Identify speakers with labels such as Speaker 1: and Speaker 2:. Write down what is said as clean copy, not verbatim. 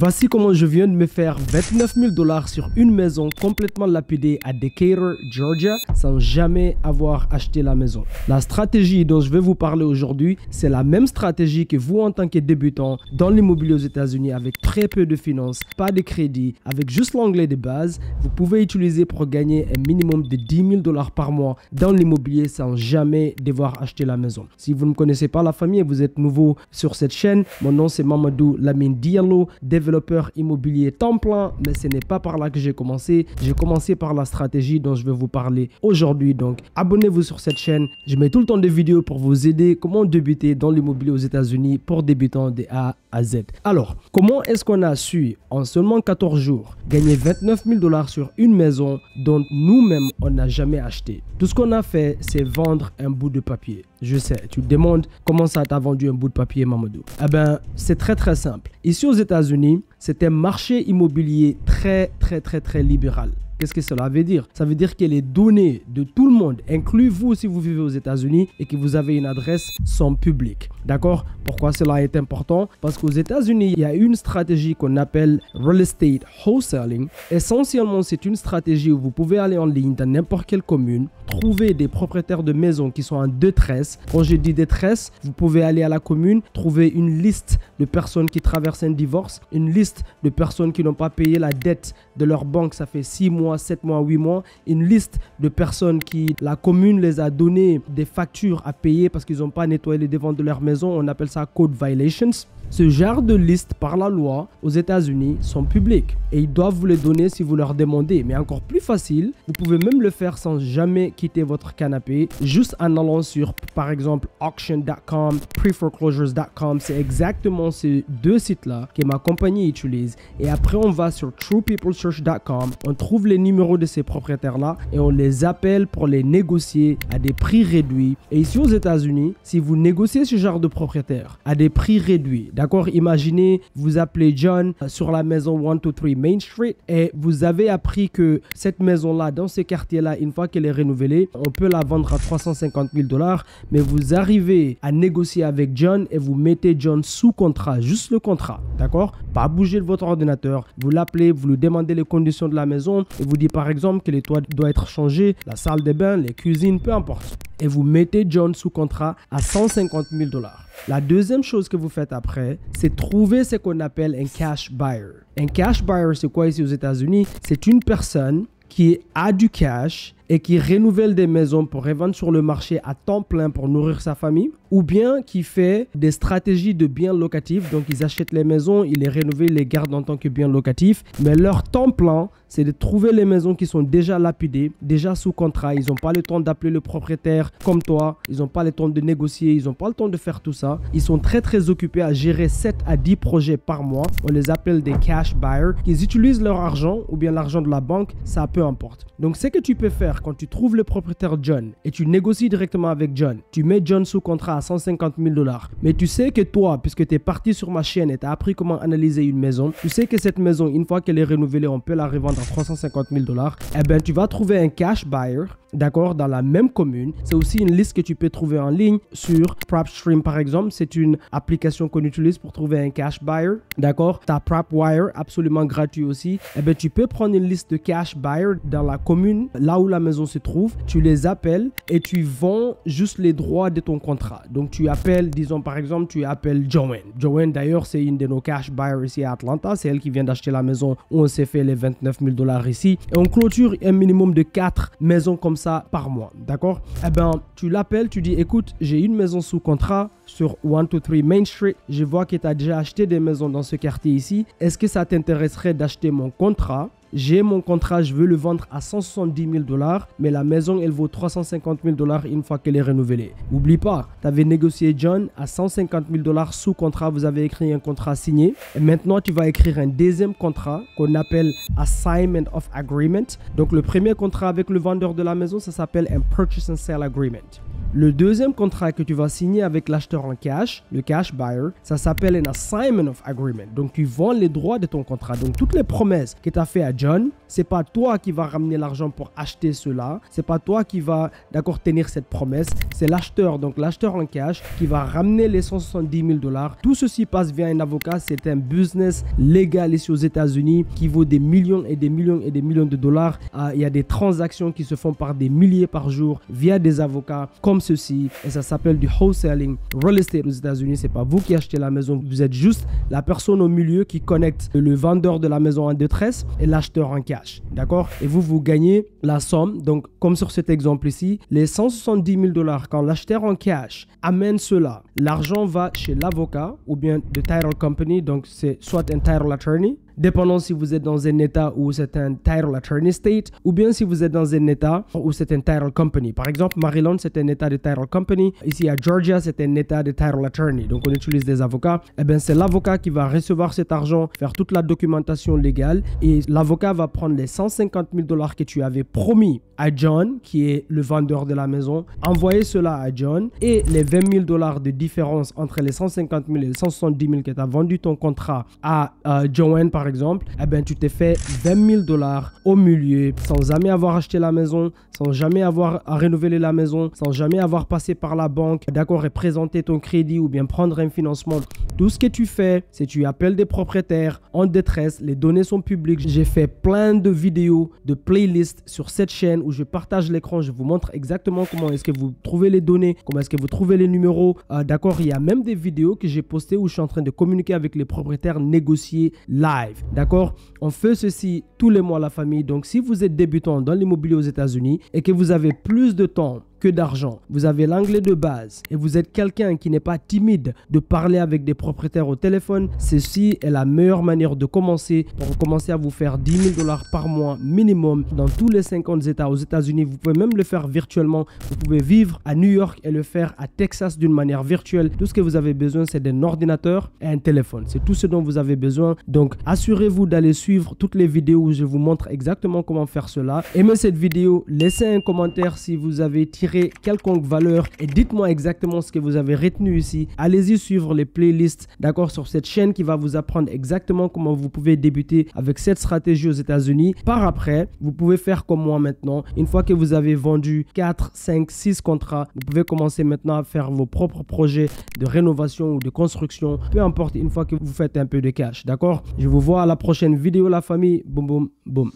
Speaker 1: Voici comment je viens de me faire 29 000 $ sur une maison complètement lapidée à Decatur, Georgia, sans jamais avoir acheté la maison. La stratégie dont je vais vous parler aujourd'hui, c'est la même stratégie que vous en tant que débutant dans l'immobilier aux États-Unis avec très peu de finances, pas de crédit, avec juste l'anglais de base, vous pouvez utiliser pour gagner un minimum de 10 000 $ par mois dans l'immobilier sans jamais devoir acheter la maison. Si vous ne connaissez pas la famille et vous êtes nouveau sur cette chaîne, mon nom c'est Mamadou Lamine Diallo, développeur immobilier temps plein, mais ce n'est pas par là que j'ai commencé. J'ai commencé par la stratégie dont je vais vous parler aujourd'hui. Donc, abonnez-vous sur cette chaîne. Je mets tout le temps des vidéos pour vous aider comment débuter dans l'immobilier aux États-Unis pour débutants de A à Z. Alors, comment est-ce qu'on a su en seulement 14 jours gagner 29 000 $ sur une maison dont nous-mêmes on n'a jamais acheté? Tout ce qu'on a fait, c'est vendre un bout de papier. Je sais, tu te demandes comment ça t'a vendu un bout de papier, Mamadou. Eh bien, c'est très simple. Ici aux États-Unis, c'est un marché immobilier très libéral. Qu'est-ce que cela veut dire? Ça veut dire que les données de tout le monde, inclus vous si vous vivez aux États-Unis et que vous avez une adresse, sont publiques. D'accord? Pourquoi cela est important? Parce qu'aux États-Unis, il y a une stratégie qu'on appelle Real Estate Wholesaling. Essentiellement, c'est une stratégie où vous pouvez aller en ligne dans n'importe quelle commune, trouver des propriétaires de maisons qui sont en détresse. Quand je dis détresse, vous pouvez aller à la commune, trouver une liste de personnes qui traversent un divorce, une liste de personnes qui n'ont pas payé la dette de leur banque, ça fait 6 mois, 7 mois, 8 mois, une liste de personnes qui, la commune les a donné des factures à payer parce qu'ils n'ont pas nettoyé les devants de leur maison, on appelle ça code violations. Ce genre de listes par la loi aux États-Unis sont publiques et ils doivent vous les donner si vous leur demandez. Mais encore plus facile, vous pouvez même le faire sans jamais quitter votre canapé, juste en allant sur par exemple auction.com, preforeclosures.com. C'est exactement ces deux sites-là que ma compagnie utilise. Et après, on va sur truepeoplesearch.com, on trouve les numéros de ces propriétaires-là et on les appelle pour les négocier à des prix réduits. Et ici aux États-Unis, si vous négociez ce genre de propriétaire à des prix réduits, d'accord, imaginez, vous appelez John sur la maison 123 Main Street et vous avez appris que cette maison-là, dans ce quartier-là, une fois qu'elle est renouvelée, on peut la vendre à 350 000 $, mais vous arrivez à négocier avec John et vous mettez John sous contrat, juste le contrat, d'accord? Pas bouger de votre ordinateur, vous l'appelez, vous lui demandez les conditions de la maison et vous dites par exemple que les toits doivent être changés, la salle de bain, les cuisines, peu importe. Et vous mettez John sous contrat à 150 000 $. La deuxième chose que vous faites après, c'est trouver ce qu'on appelle un cash buyer. Un cash buyer, c'est quoi ici aux États-Unis? C'est une personne qui a du cash et qui renouvelle des maisons pour revendre sur le marché à temps plein pour nourrir sa famille, ou bien qui fait des stratégies de biens locatifs. Donc, ils achètent les maisons, ils les renouvellent, ils les gardent en tant que biens locatifs. Mais leur temps plein, c'est de trouver les maisons qui sont déjà lapidées, déjà sous contrat. Ils n'ont pas le temps d'appeler le propriétaire comme toi. Ils n'ont pas le temps de négocier. Ils n'ont pas le temps de faire tout ça. Ils sont très occupés à gérer 7 à 10 projets par mois. On les appelle des cash buyers. Ils utilisent leur argent ou bien l'argent de la banque, ça peu importe. Donc, ce que tu peux faire quand tu trouves le propriétaire John et tu négocies directement avec John, tu mets John sous contrat à 150 000 $. Mais tu sais que toi, puisque tu es parti sur ma chaîne et tu as appris comment analyser une maison, tu sais que cette maison, une fois qu'elle est renouvelée, on peut la revendre à 350 000 $. Eh bien, tu vas trouver un cash buyer, d'accord, dans la même commune. C'est aussi une liste que tu peux trouver en ligne sur PropStream, par exemple. C'est une application qu'on utilise pour trouver un cash buyer, d'accord. Tu as PropWire, absolument gratuit aussi. Eh bien, tu peux prendre une liste de cash buyers dans la commune, là où la maison se trouve. Tu les appelles et tu vends juste les droits de ton contrat. Donc, tu appelles, disons par exemple, tu appelles Joanne. Joanne, d'ailleurs, c'est une de nos cash buyers ici à Atlanta. C'est elle qui vient d'acheter la maison où on s'est fait les 29 000 $ ici. Et on clôture un minimum de 4 maisons comme ça par mois, d'accord? Eh bien, tu l'appelles, tu dis, écoute, j'ai une maison sous contrat sur 123 Main Street. Je vois que tu as déjà acheté des maisons dans ce quartier ici. Est-ce que ça t'intéresserait d'acheter mon contrat? J'ai mon contrat, je veux le vendre à 170 000 $, mais la maison, elle vaut 350 000 $ une fois qu'elle est renouvelée. N'oublie pas, tu avais négocié John à 150 000 $ sous contrat, vous avez écrit un contrat signé. Et maintenant, tu vas écrire un deuxième contrat qu'on appelle Assignment of Agreement. Donc, le premier contrat avec le vendeur de la maison, ça s'appelle un Purchase and Sale Agreement. Le deuxième contrat que tu vas signer avec l'acheteur en cash, le cash buyer, ça s'appelle un assignment of agreement. Donc, tu vends les droits de ton contrat. Donc, toutes les promesses que tu as fait à John, c'est pas toi qui va ramener l'argent pour acheter cela. C'est pas toi qui va, d'accord, tenir cette promesse. C'est l'acheteur, donc l'acheteur en cash, qui va ramener les 170 000 $. Tout ceci passe via un avocat. C'est un business légal ici aux États-Unis qui vaut des millions et des millions et des millions de dollars. Il y a des transactions qui se font par des milliers par jour via des avocats comme ceci. Et ça s'appelle du wholesaling. Real estate aux États-Unis, c'est pas vous qui achetez la maison. Vous êtes juste la personne au milieu qui connecte le vendeur de la maison en détresse et l'acheteur en cash. D'accord? Et vous gagnez la somme. Donc, comme sur cet exemple ici, les 170 000 $, quand l'acheteur en cash amène cela, l'argent va chez l'avocat ou bien the title company. Donc, c'est soit un title attorney, dépendant si vous êtes dans un état où c'est un title attorney state ou bien si vous êtes dans un état où c'est un title company. Par exemple, Maryland, c'est un état de title company. Ici à Georgia, c'est un état de title attorney. Donc, on utilise des avocats. Eh bien, c'est l'avocat qui va recevoir cet argent, faire toute la documentation légale et l'avocat va prendre les 150 000 $ que tu avais promis à John, qui est le vendeur de la maison, envoyer cela à John et les 20 000 $ de différence entre les 150 000 et les 170 000 que tu as vendu ton contrat à Joanne, par exemple, eh bien, tu t'es fait 20 000 $ au milieu sans jamais avoir acheté la maison, sans jamais avoir à renouveler la maison, sans jamais avoir passé par la banque, d'accord, et présenter ton crédit ou bien prendre un financement. Tout ce que tu fais, c'est tu appelles des propriétaires en détresse, les données sont publiques. J'ai fait plein de vidéos, de playlists sur cette chaîne où je partage l'écran, je vous montre exactement comment est-ce que vous trouvez les données, comment est-ce que vous trouvez les numéros. D'accord, il y a même des vidéos que j'ai postées où je suis en train de communiquer avec les propriétaires, négocier live. D'accord, on fait ceci tous les mois, la famille. Donc, si vous êtes débutant dans l'immobilier aux États-Unis et que vous avez plus de temps que d'argent, vous avez l'anglais de base et vous êtes quelqu'un qui n'est pas timide de parler avec des propriétaires au téléphone, ceci est la meilleure manière de commencer pour commencer à vous faire 10 000 $ par mois minimum dans tous les 50 États aux États-Unis. Vous pouvez même le faire virtuellement. Vous pouvez vivre à New York et le faire à Texas d'une manière virtuelle. Tout ce que vous avez besoin, c'est d'un ordinateur et un téléphone. C'est tout ce dont vous avez besoin. Donc, assurez-vous d'aller suivre toutes les vidéos où je vous montre exactement comment faire cela. Aimez cette vidéo, laissez un commentaire si vous avez tiré quelconque valeur et dites-moi exactement ce que vous avez retenu ici. Allez-y suivre les playlists, d'accord, sur cette chaîne qui va vous apprendre exactement comment vous pouvez débuter avec cette stratégie aux États-Unis. Par après, vous pouvez faire comme moi maintenant. Une fois que vous avez vendu 4, 5, 6 contrats, vous pouvez commencer maintenant à faire vos propres projets de rénovation ou de construction, peu importe, une fois que vous faites un peu de cash, d'accord? Je vous vois à la prochaine vidéo, la famille. Boum, boum, boum.